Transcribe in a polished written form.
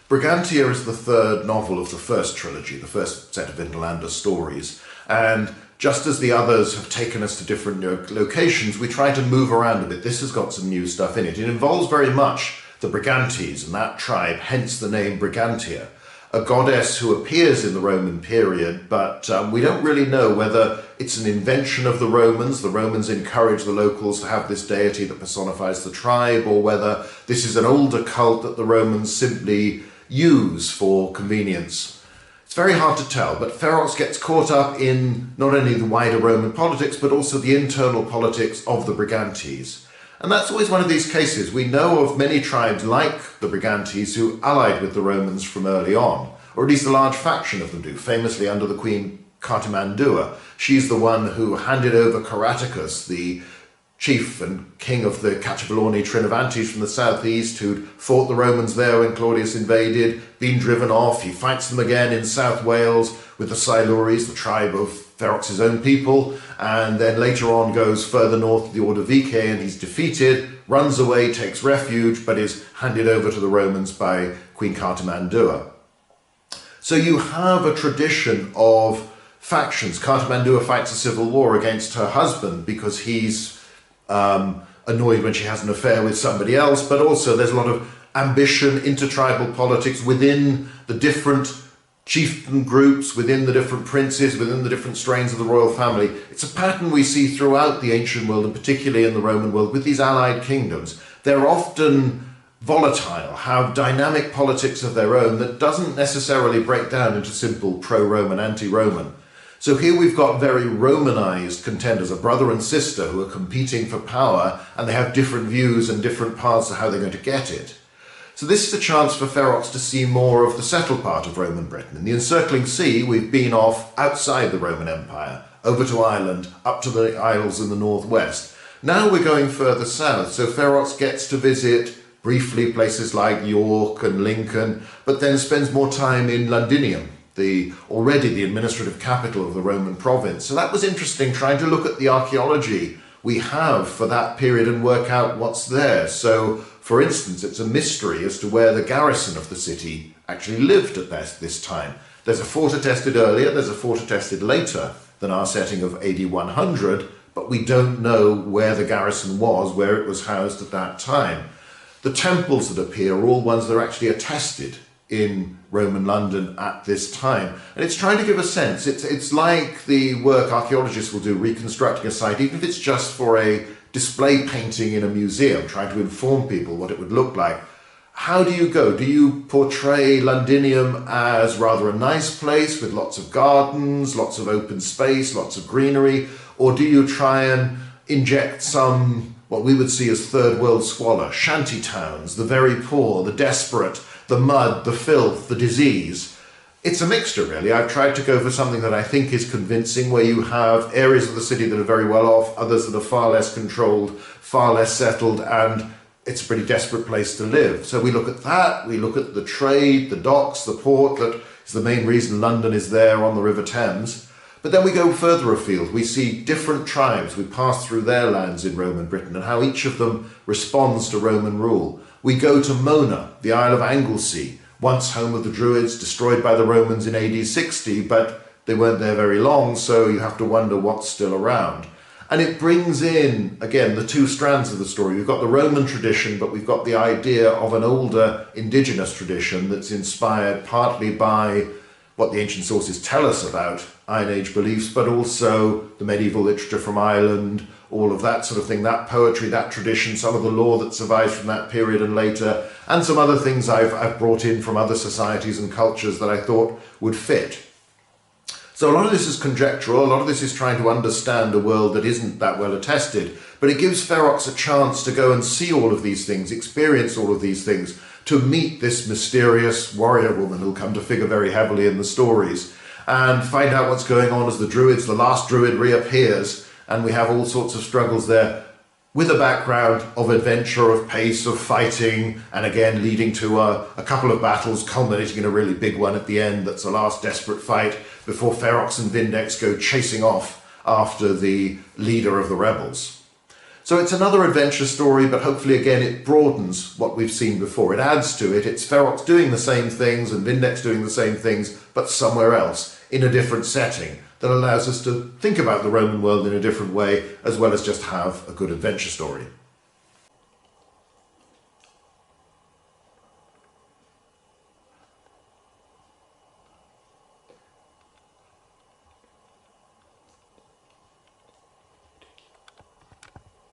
Brigantia is the third novel of the first trilogy, the first set of Vinland stories, and just as the others have taken us to different locations, we try to move around a bit. This has got some new stuff in it. It involves very much the Brigantes and that tribe, hence the name Brigantia, a goddess who appears in the Roman period, but we don't really know whether it's an invention of the Romans. The Romans encourage the locals to have this deity that personifies the tribe, or whether this is an older cult that the Romans simply use for convenience. It's very hard to tell, but Ferox gets caught up in not only the wider Roman politics, but also the internal politics of the Brigantes. And that's always one of these cases. We know of many tribes like the Brigantes who allied with the Romans from early on, or at least a large faction of them do, famously under the queen Cartimandua. She's the one who handed over Caraticus, the chief and king of the Cacciabalorni Trinovantes from the southeast, who'd fought the Romans there when Claudius invaded, been driven off. He fights them again in South Wales with the Silures, the tribe of Ferox's own people, and then later on goes further north to the Ordovicae, and he's defeated, runs away, takes refuge, but is handed over to the Romans by Queen Cartimandua. So you have a tradition of factions. Cartimandua fights a civil war against her husband because he's annoyed when she has an affair with somebody else, but also there's a lot of ambition, intertribal politics within the different chieftain groups, within the different princes, within the different strains of the royal family. It's a pattern we see throughout the ancient world, and particularly in the Roman world, with these allied kingdoms. They're often volatile, have dynamic politics of their own that doesn't necessarily break down into simple pro-Roman, anti-Roman. So here we've got very Romanized contenders, a brother and sister who are competing for power, and they have different views and different paths to how they're going to get it. So this is a chance for Ferox to see more of the settled part of Roman Britain. In the encircling sea, we've been off outside the Roman Empire, over to Ireland, up to the Isles in the northwest. Now we're going further south, so Ferox gets to visit briefly places like York and Lincoln, but then spends more time in Londinium, already the administrative capital of the Roman province. So that was interesting, trying to look at the archaeology we have for that period and work out what's there. So, for instance, it's a mystery as to where the garrison of the city actually lived at this time. There's a fort attested earlier, there's a fort attested later than our setting of AD 100, but we don't know where the garrison was, where it was housed at that time. The temples that appear are all ones that are actually attested in Roman London at this time. And it's trying to give a sense. It's like the work archaeologists will do, reconstructing a site, even if it's just for a display painting in a museum, trying to inform people what it would look like. How do you go? Do you portray Londinium as rather a nice place with lots of gardens, lots of open space, lots of greenery, or do you try and inject some, what we would see as third world squalor, shanty towns, the very poor, the desperate, the mud, the filth, the disease? It's a mixture, really. I've tried to go for something that I think is convincing, where you have areas of the city that are very well off, others that are far less controlled, far less settled, and it's a pretty desperate place to live. So we look at that, we look at the trade, the docks, the port, that is the main reason London is there on the River Thames. But then we go further afield. We see different tribes. We pass through their lands in Roman Britain and how each of them responds to Roman rule. We go to Mona, the Isle of Anglesey, once home of the Druids, destroyed by the Romans in AD 60, but they weren't there very long, so you have to wonder what's still around. And it brings in, again, the two strands of the story. We've got the Roman tradition, but we've got the idea of an older indigenous tradition that's inspired partly by what the ancient sources tell us about Iron Age beliefs, but also the medieval literature from Ireland, all of that sort of thing, that poetry, that tradition, some of the law that survives from that period and later, and some other things I've brought in from other societies and cultures that I thought would fit. So a lot of this is conjectural, a lot of this is trying to understand a world that isn't that well attested, but it gives Ferox a chance to go and see all of these things, experience all of these things, to meet this mysterious warrior woman who'll come to figure very heavily in the stories, and find out what's going on as the last druid reappears, and we have all sorts of struggles there, with a background of adventure, of pace, of fighting, and again leading to a couple of battles, culminating in a really big one at the end that's a last desperate fight before Ferox and Vindex go chasing off after the leader of the rebels. So it's another adventure story, but hopefully again it broadens what we've seen before. It adds to it. It's Ferox doing the same things and Vindex doing the same things, but somewhere else, in a different setting, that allows us to think about the Roman world in a different way, as well as just have a good adventure story.